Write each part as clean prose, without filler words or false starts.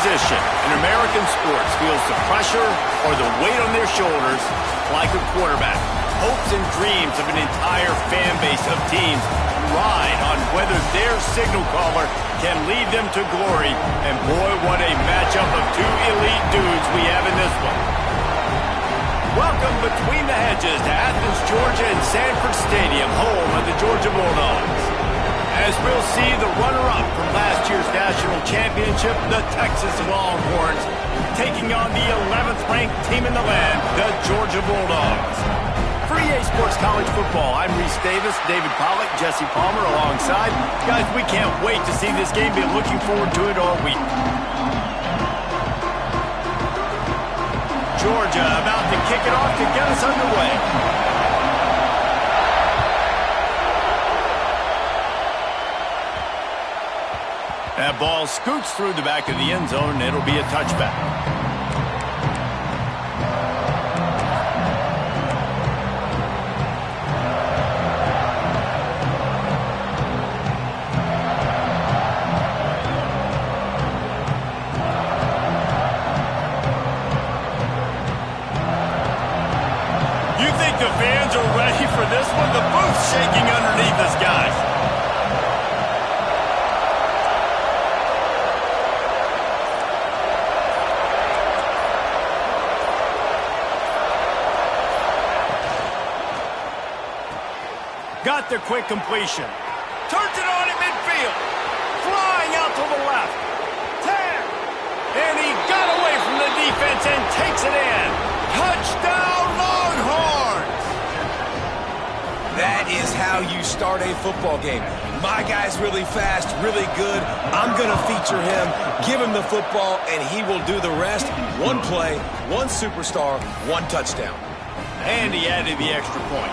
position in American sports feels the pressure or the weight on their shoulders like a quarterback. Hopes and dreams of an entire fan base of teams ride on whether their signal caller can lead them to glory. And boy, what a matchup of two elite dudes we have in this one. Welcome between the hedges to Athens, Georgia and Sanford Stadium, home of the Georgia Bulldogs. As we'll see the runner-up from last year's national championship, the Texas Longhorns, taking on the 11th ranked team in the land, the Georgia Bulldogs. For EA Sports College Football, I'm Reese Davis, David Pollack, Jesse Palmer alongside. Guys, we can't wait to see this game. Been looking forward to it all week. Georgia about to kick it off to get us underway. That ball scoots through the back of the end zone, and it'll be a touchback. You think the fans are ready for this one? The booth's shaking underneath us, guys. Got the quick completion. Turns it on at midfield. Flying out to the left. 10. And he got away from the defense and takes it in. Touchdown, Longhorns! That is how you start a football game. My guy's really fast, really good. I'm going to feature him, give him the football, and he will do the rest. One play, one superstar, one touchdown. And he added the extra point.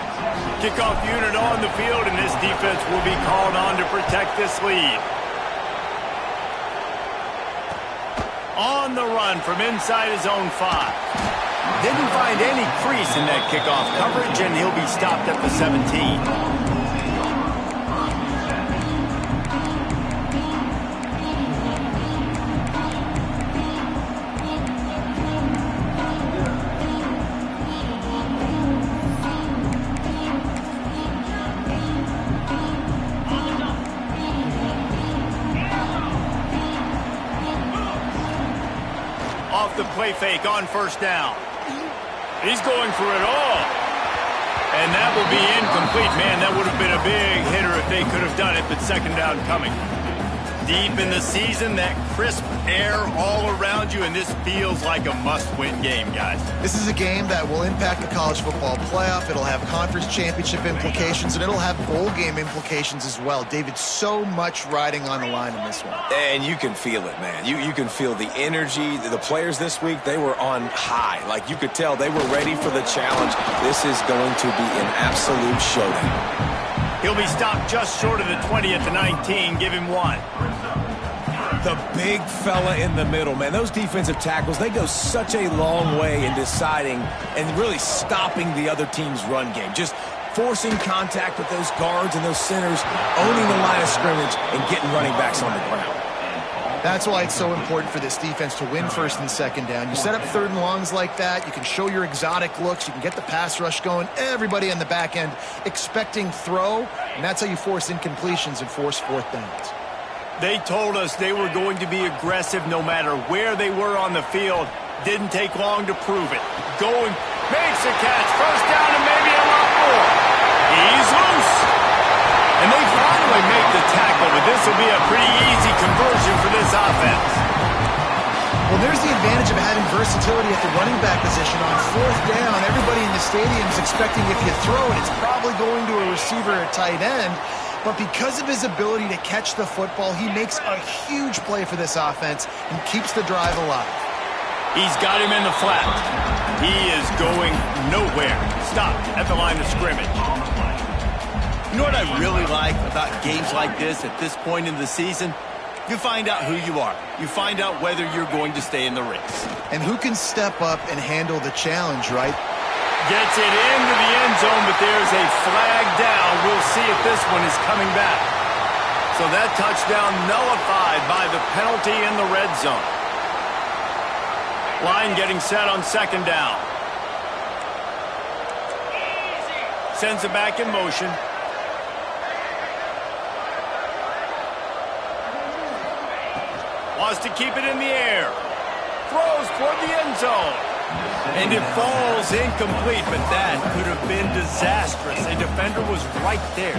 Kickoff unit on the field, and this defense will be called on to protect this lead. On the run from inside his own 5. Didn't find any crease in that kickoff coverage, and he'll be stopped at the 17. Off the play fake on first down. He's going for it all. And that will be incomplete. Man, that would have been a big hitter if they could have done it, but second down coming. Deep in the season, that crisp air all around you, and this feels like a must-win game, guys. This is a game that will impact the college football playoff. It'll have conference championship implications, and it'll have bowl game implications as well. David, so much riding on the line in this one. And you can feel it, man. You can feel the energy. The players this week, they were on high. Like, you could tell they were ready for the challenge. This is going to be an absolute showdown. He'll be stopped just short of the 20 at the 19. Give him 1. The big fella in the middle, man. Those defensive tackles, they go such a long way in deciding and really stopping the other team's run game. Just forcing contact with those guards and those centers, owning the line of scrimmage, and getting running backs on the ground. That's why it's so important for this defense to win first and second down. You set up third and longs like that, you can show your exotic looks, you can get the pass rush going, everybody on the back end expecting throw, and that's how you force incompletions and force fourth downs. They told us they were going to be aggressive no matter where they were on the field. Didn't take long to prove it. Going, makes a catch, first down and maybe a lot more. He's loose. And they finally make the tackle, but this will be a pretty easy conversion for this offense. Well, there's the advantage of having versatility at the running back position. On fourth down, everybody in the stadium is expecting if you throw it, it's probably going to a receiver or tight end. But because of his ability to catch the football, he makes a huge play for this offense and keeps the drive alive. He's got him in the flat. He is going nowhere. Stopped at the line of scrimmage. You know what I really like about games like this at this point in the season? You find out who you are. You find out whether you're going to stay in the race. And who can step up and handle the challenge, right? Gets it into the end zone, but there's a flag down. We'll see if this one is coming back. So that touchdown nullified by the penalty in the red zone. Line getting set on second down. Sends it back in motion. Wants to keep it in the air. Throws toward the end zone. And it falls incomplete, but that could have been disastrous. A defender was right there.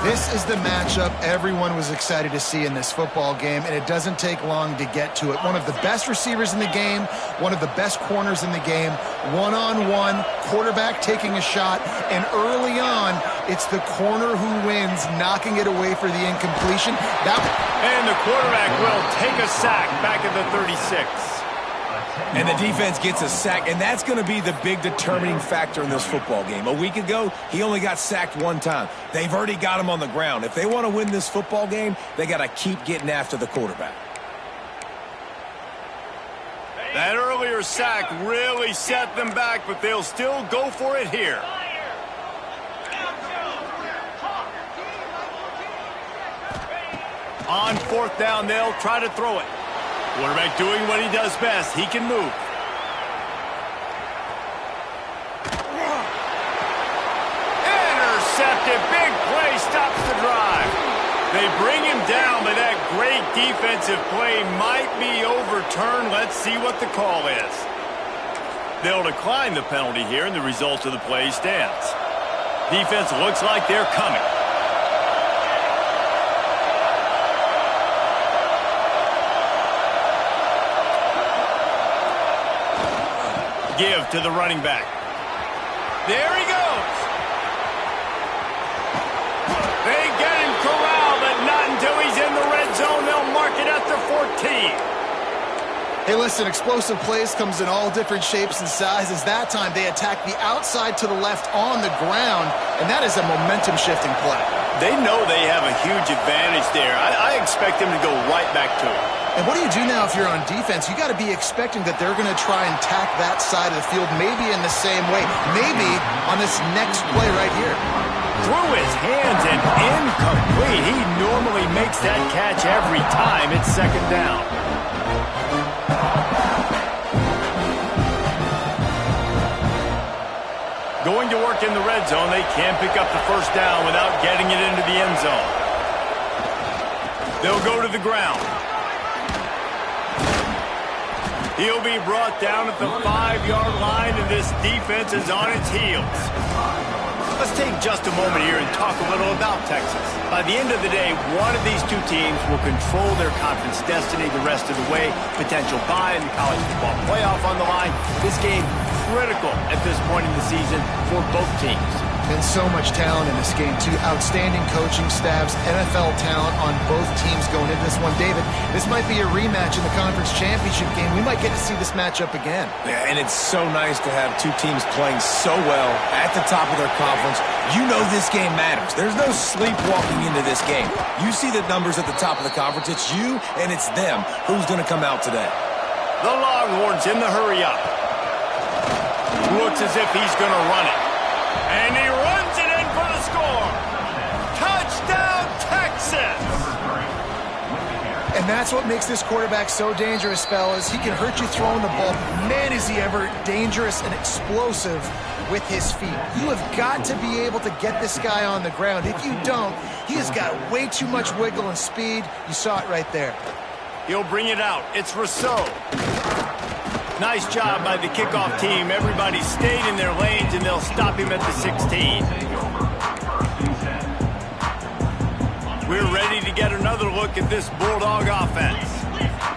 This is the matchup everyone was excited to see in this football game, and it doesn't take long to get to it. One of the best receivers in the game, one of the best corners in the game, one-on-one, quarterback taking a shot, and early on, it's the corner who wins, knocking it away for the incompletion. And the quarterback will take a sack back at the 36. And the defense gets a sack, and that's going to be the big determining factor in this football game. A week ago, he only got sacked one time. They've already got him on the ground. If they want to win this football game, they got to keep getting after the quarterback. That earlier sack really set them back, but they'll still go for it here. On fourth down, they'll try to throw it. Quarterback doing what he does best. He can move. Intercepted. Big play stops the drive. They bring him down, but that great defensive play might be overturned. Let's see what the call is. They'll decline the penalty here, and the result of the play stands. Defense looks like they're coming. Give to the running back. There he goes. They get him corralled, but not until he's in the red zone. They'll mark it at the 14. Hey, listen, explosive plays comes in all different shapes and sizes. That time, they attack the outside to the left on the ground, and that is a momentum-shifting play. They know they have a huge advantage there. I expect them to go right back to it. And what do you do now if you're on defense? You got to be expecting that they're going to try and tack that side of the field, maybe in the same way, maybe on this next play right here. Through his hands and incomplete. He normally makes that catch every time. It's second down. Going to work in the red zone. They can't pick up the first down without getting it into the end zone. They'll go to the ground. He'll be brought down at the 5-yard line, and this defense is on its heels. Let's take just a moment here and talk a little about Texas. By the end of the day, one of these two teams will control their conference destiny the rest of the way. Potential bye in the college football playoff on the line. This game critical at this point in the season for both teams. Been so much talent in this game, too. Outstanding coaching staffs, NFL talent on both teams going into this one. David, this might be a rematch in the conference championship game. We might get to see this matchup again. Yeah, and it's so nice to have two teams playing so well at the top of their conference. You know this game matters. There's no sleepwalking into this game. You see the numbers at the top of the conference. It's you and it's them. Who's going to come out today? The Longhorns in the hurry up. Looks as if he's going to run it. And he runs it in for the score. Touchdown, Texas! And that's what makes this quarterback so dangerous, fellas. He can hurt you throwing the ball. Man, is he ever dangerous and explosive with his feet. You have got to be able to get this guy on the ground. If you don't, he has got way too much wiggle and speed. You saw it right there. He'll bring it out. It's Rousseau. Nice job by the kickoff team. Everybody stayed in their lanes, and they'll stop him at the 16. We're ready to get another look at this Bulldog offense.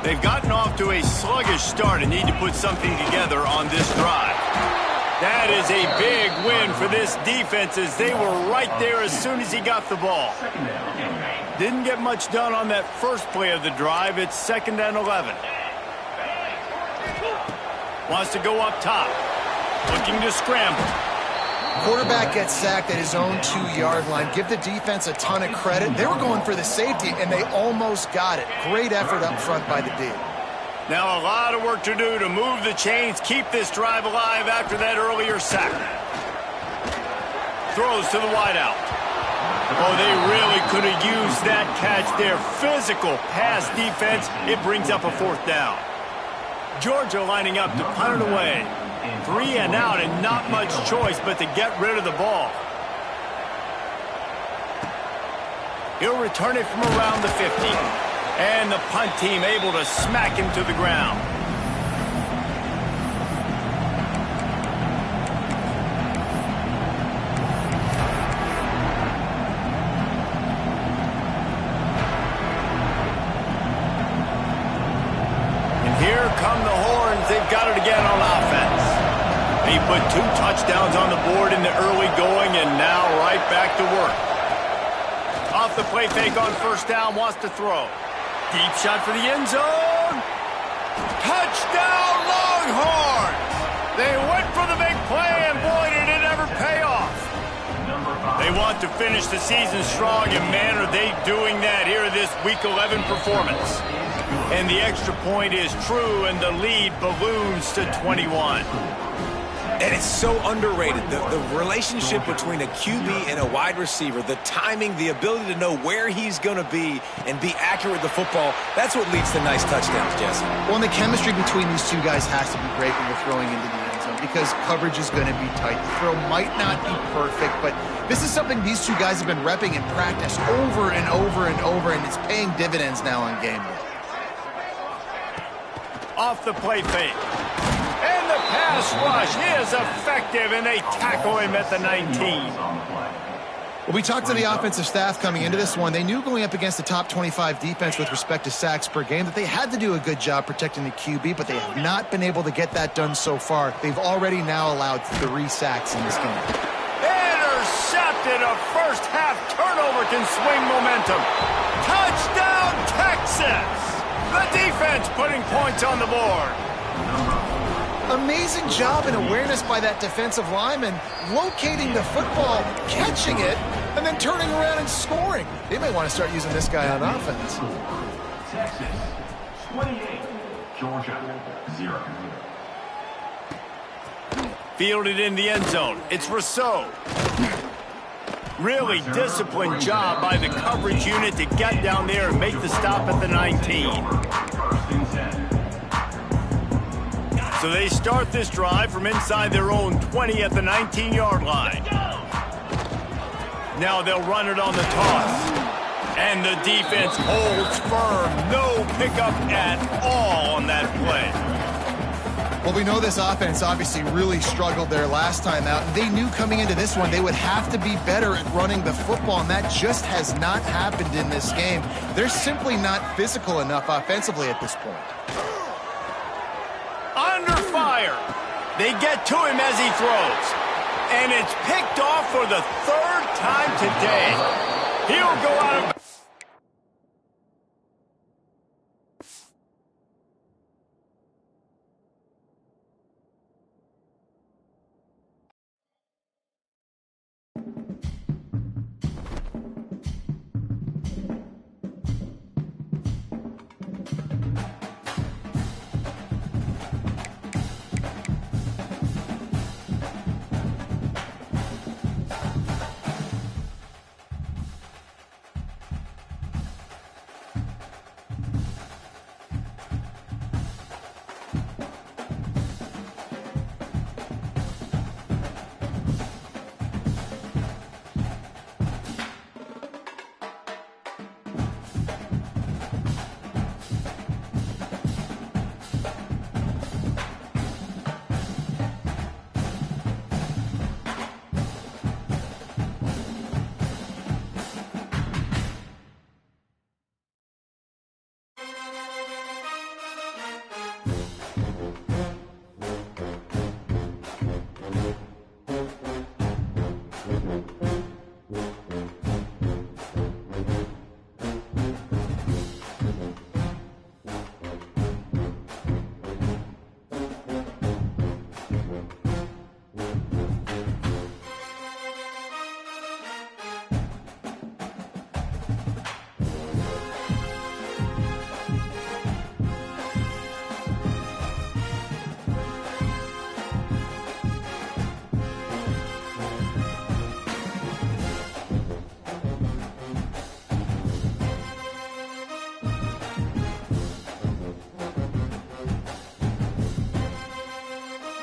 They've gotten off to a sluggish start and need to put something together on this drive. That is a big win for this defense, as they were right there as soon as he got the ball. Didn't get much done on that first play of the drive. It's 2nd and 11. Wants to go up top. Looking to scramble. Quarterback gets sacked at his own 2-yard line. Give the defense a ton of credit. They were going for the safety, and they almost got it. Great effort up front by the D. Now a lot of work to do to move the chains, keep this drive alive after that earlier sack. Throws to the wideout. Oh, they really could have used that catch there. Physical pass defense. It brings up a 4th down. Georgia lining up to punt it away. 3 and out and not much choice but to get rid of the ball. He'll return it from around the 50. And the punt team able to smack him to the ground. Here come the horns. They've got it again on offense. He put 2 touchdowns on the board in the early going and now right back to work. Off the play fake on first down, wants to throw. Deep shot for the end zone. Touchdown Longhorns! They went for the big play and boy did it ever pay off. They want to finish the season strong and man are they doing that here in this Week 11 performance. And the extra point is true, and the lead balloons to 21. And it's so underrated. The relationship between a QB and a wide receiver, the timing, the ability to know where he's going to be and be accurate with the football, that's what leads to nice touchdowns, Jesse. Well, and the chemistry between these two guys has to be great when you're throwing into the end zone because coverage is going to be tight. The throw might not be perfect, but this is something these two guys have been repping in practice over and over and over, and it's paying dividends now on game day. Off the play fake. And the pass rush is effective, and they tackle him at the 19. Well, we talked to the offensive staff coming into this one. They knew going up against the top 25 defense with respect to sacks per game that they had to do a good job protecting the QB, but they have not been able to get that done so far. They've already now allowed 3 sacks in this game. Intercepted. A first half turnover can swing momentum. Touchdown, Texas! The defense putting points on the board. Amazing job and awareness by that defensive lineman, locating the football, catching it, and then turning around and scoring. They may want to start using this guy on offense. Texas, 28. Georgia, 0. Fielded in the end zone. It's Rousseau. Really disciplined job by the coverage unit to get down there and make the stop at the 19. So they start this drive from inside their own 20 at the 19-yard line. Now they'll run it on the toss. And the defense holds firm. No pickup at all on that play. Well, we know this offense obviously really struggled there last time out. They knew coming into this one they would have to be better at running the football, and that just has not happened in this game. They're simply not physical enough offensively at this point. Under fire. They get to him as he throws. And it's picked off for the 3rd time today. He'll go out of